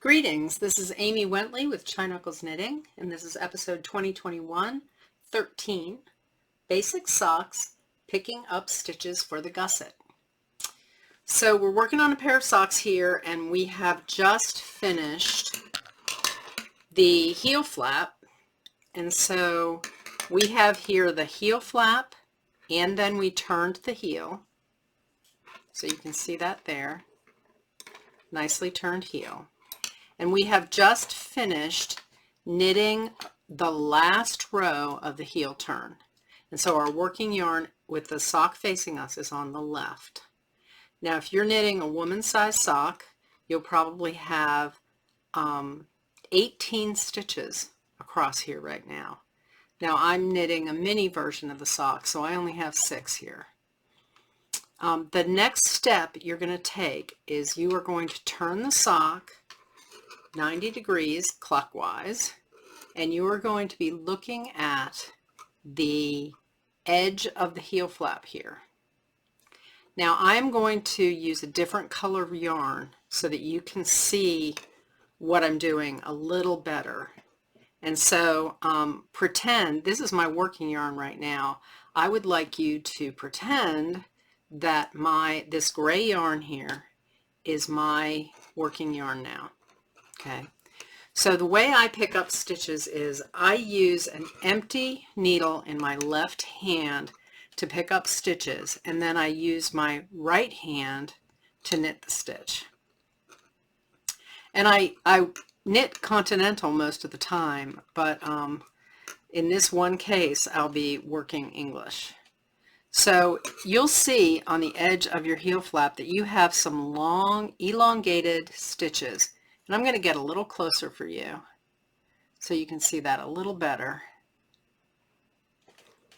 Greetings, this is Amy Wentley with Chai Knuckles Knitting, and this is episode 2021-13, Basic Socks, Picking Up Stitches for the Gusset. So we're working on a pair of socks here, and we have just finished the heel flap, and so we have here the heel flap, and then we turned the heel, so you can see that there, nicely turned heel. And we have just finished knitting the last row of the heel turn. And so our working yarn with the sock facing us is on the left. Now if you're knitting a woman's size sock, you'll probably have 18 stitches across here right now. Now I'm knitting a mini version of the sock, so I only have 6 here. The next step you're going to take is you are going to turn the sock 90 degrees clockwise, and you are going to be looking at the edge of the heel flap here. Now I'm going to use a different color of yarn so that you can see what I'm doing a little better. And so pretend, this is my working yarn right now, I would like you to pretend that this gray yarn here is my working yarn now. Okay, so the way I pick up stitches is I use an empty needle in my left hand to pick up stitches, and then I use my right hand to knit the stitch. And I knit continental most of the time, but in this one case I'll be working English. So you'll see on the edge of your heel flap that you have some long elongated stitches. And I'm going to get a little closer for you so you can see that a little better.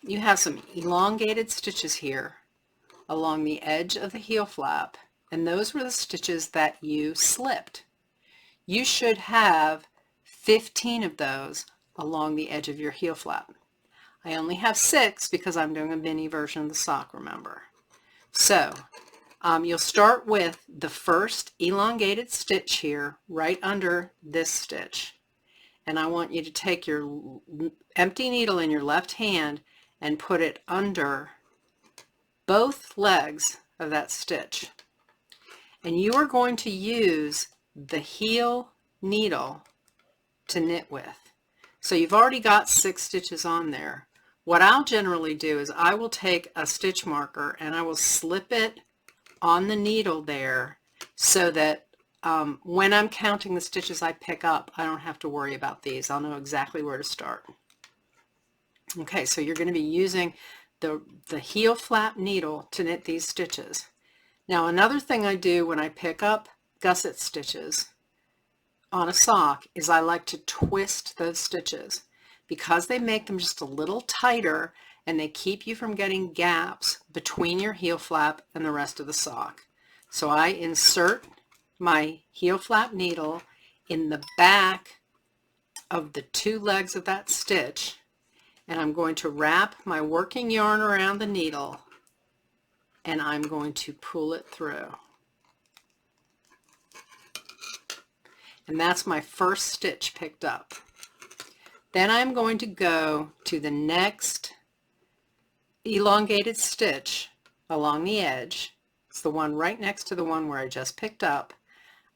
You have some elongated stitches here along the edge of the heel flap, and those were the stitches that you slipped. You should have 15 of those along the edge of your heel flap. I only have 6 because I'm doing a mini version of the sock, remember. So you'll start with the first elongated stitch here right under this stitch, and I want you to take your empty needle in your left hand and put it under both legs of that stitch, and you are going to use the heel needle to knit with. So you've already got 6 stitches on there. What I'll generally do is I will take a stitch marker and I will slip it on the needle there so that when I'm counting the stitches I pick up, I don't have to worry about these. I'll know exactly where to start. Okay, so you're going to be using the heel flap needle to knit these stitches. Now another thing I do when I pick up gusset stitches on a sock is I like to twist those stitches because they make them just a little tighter, and they keep you from getting gaps between your heel flap and the rest of the sock. So I insert my heel flap needle in the back of the 2 legs of that stitch, and I'm going to wrap my working yarn around the needle, and I'm going to pull it through. And that's my first stitch picked up. Then I'm going to go to the next elongated stitch along the edge. It's the one right next to the one where I just picked up.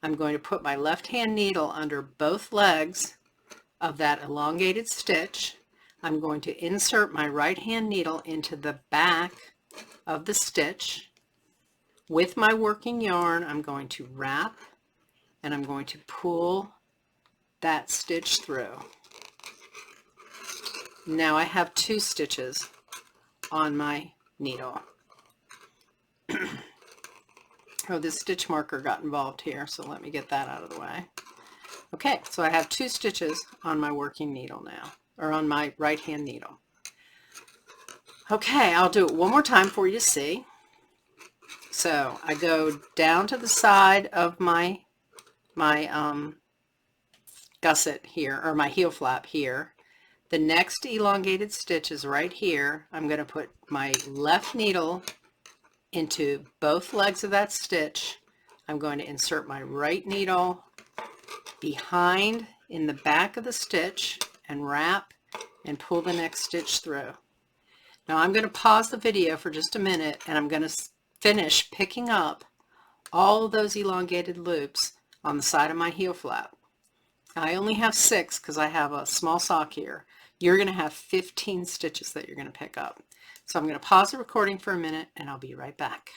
I'm going to put my left hand needle under both legs of that elongated stitch. I'm going to insert my right hand needle into the back of the stitch. With my working yarn, I'm going to wrap, and I'm going to pull that stitch through. Now I have 2 stitches on my needle. Oh, this stitch marker got involved here, so let me get that out of the way. Okay, so I have 2 stitches on my working needle now, or on my right hand needle. Okay, I'll do it one more time for you to see. So I go down to the side of my gusset here, or my heel flap here. The next elongated stitch is right here. I'm going to put my left needle into both legs of that stitch. I'm going to insert my right needle behind in the back of the stitch and wrap and pull the next stitch through. Now I'm going to pause the video for just a minute and I'm going to finish picking up all of those elongated loops on the side of my heel flap. I only have 6 because I have a small sock here. You're going to have 15 stitches that you're going to pick up. So I'm going to pause the recording for a minute and I'll be right back.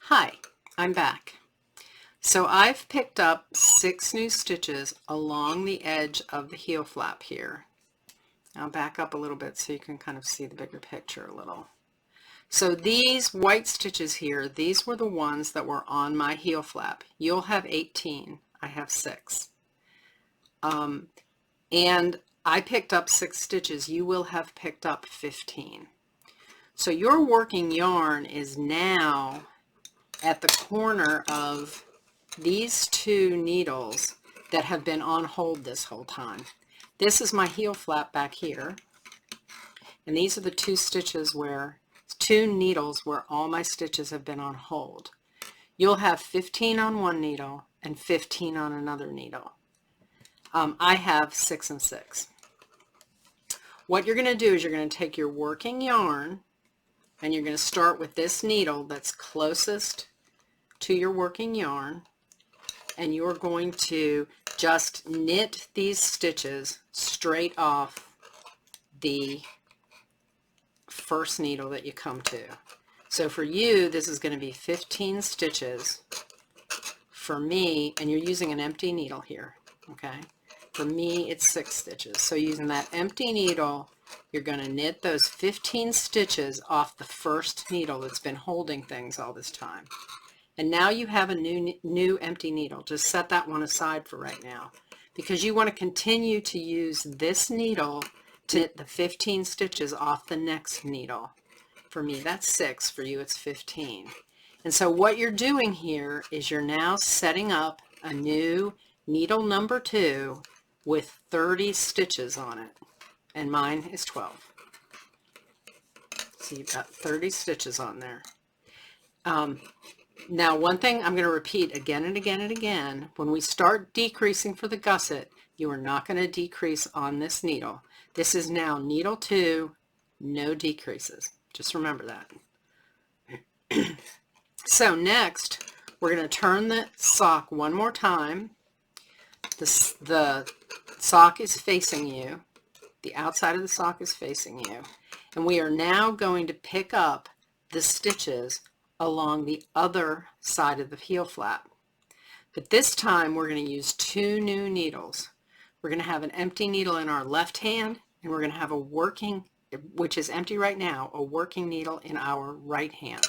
Hi, I'm back. So I've picked up 6 new stitches along the edge of the heel flap here. I'll back up a little bit so you can kind of see the bigger picture a little. So these white stitches here, these were the ones that were on my heel flap. You'll have 18. I have 6. And I picked up 6 stitches. You will have picked up 15. So your working yarn is now at the corner of these 2 needles that have been on hold this whole time. This is my heel flap back here, and these are the 2 stitches where 2 needles where all my stitches have been on hold. You'll have 15 on one needle and 15 on another needle. I have 6 and 6. What you're going to do is you're going to take your working yarn and you're going to start with this needle that's closest to your working yarn, and you're going to just knit these stitches straight off the first needle that you come to. So for you, this is going to be 15 stitches. For me, and you're using an empty needle here, okay? For me, it's 6 stitches. So using that empty needle, you're going to knit those 15 stitches off the first needle that's been holding things all this time. And now you have a new empty needle. Just set that one aside for right now, because you want to continue to use this needle to knit the 15 stitches off the next needle. For me, that's 6. For you, it's 15. And so what you're doing here is you're now setting up a new needle number 2 with 30 stitches on it. And mine is 12. So you've got 30 stitches on there. Now, one thing I'm going to repeat again and again and again, when we start decreasing for the gusset, you are not going to decrease on this needle. This is now needle 2, no decreases. Just remember that. So next, we're going to turn the sock one more time. The sock is facing you. The outside of the sock is facing you. And we are now going to pick up the stitches along the other side of the heel flap. But this time we're going to use 2 new needles. We're going to have an empty needle in our left hand, and we're going to have a working, which is empty right now, a working needle in our right hand.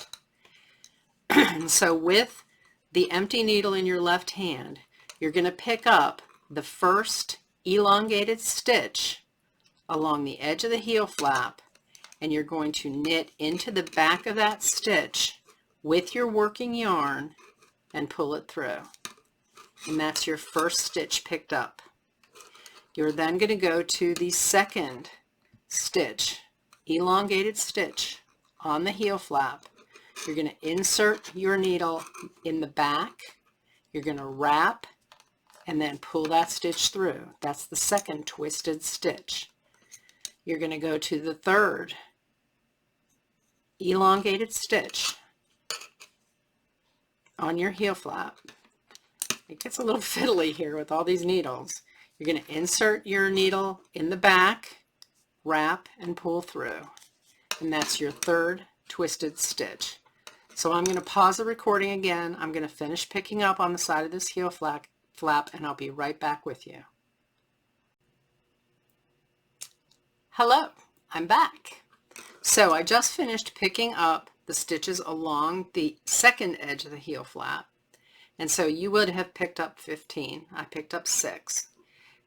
So with the empty needle in your left hand, you're going to pick up the first elongated stitch along the edge of the heel flap, and you're going to knit into the back of that stitch with your working yarn and pull it through. And that's your first stitch picked up. You're then going to go to the second stitch, elongated stitch on the heel flap. You're going to insert your needle in the back. You're going to wrap and then pull that stitch through. That's the second twisted stitch. You're going to go to the third elongated stitch on your heel flap. It gets a little fiddly here with all these needles. You're going to insert your needle in the back, wrap, and pull through. And that's your third twisted stitch. So I'm going to pause the recording again. I'm going to finish picking up on the side of this heel flap, and I'll be right back with you. Hello, I'm back. So I just finished picking up the stitches along the second edge of the heel flap. And so you would have picked up 15. I picked up 6.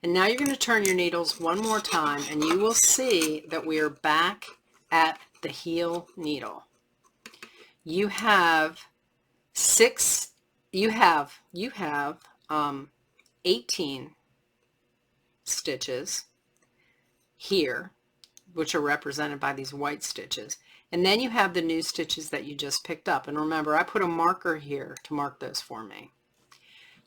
And now you're going to turn your needles one more time, and you will see that we are back at the heel needle. You have 18 stitches here, which are represented by these white stitches. And then you have the new stitches that you just picked up. And remember, I put a marker here to mark those for me.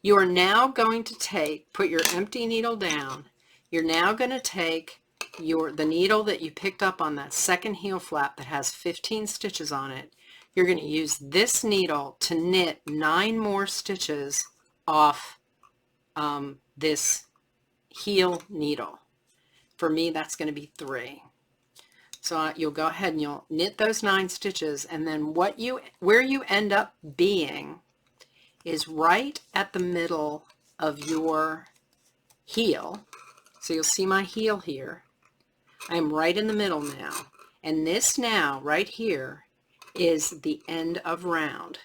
You are now going to put your empty needle down. You're now going to take the needle that you picked up on that second heel flap that has 15 stitches on it. You're going to use this needle to knit 9 more stitches off this heel needle. For me, that's going to be 3. So you'll go ahead and you'll knit those 9 stitches, and then where you end up being is right at the middle of your heel. So you'll see my heel here. I'm right in the middle now, and this now right here is the end of round.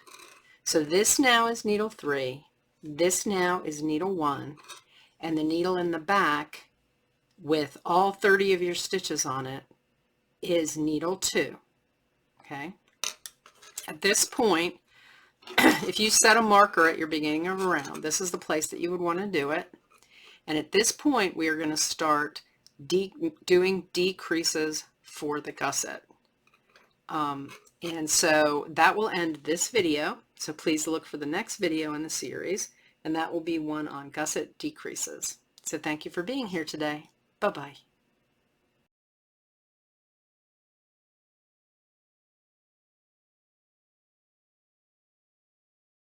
So this now is needle 3, this now is needle 1, and the needle in the back with all 30 of your stitches on it is needle 2. Okay, at this point, if you set a marker at your beginning of a round, this is the place that you would want to do it. And at this point, we are going to start doing decreases for the gusset. And so that will end this video. So please look for the next video in the series, and that will be one on gusset decreases. So thank you for being here today. Bye-bye.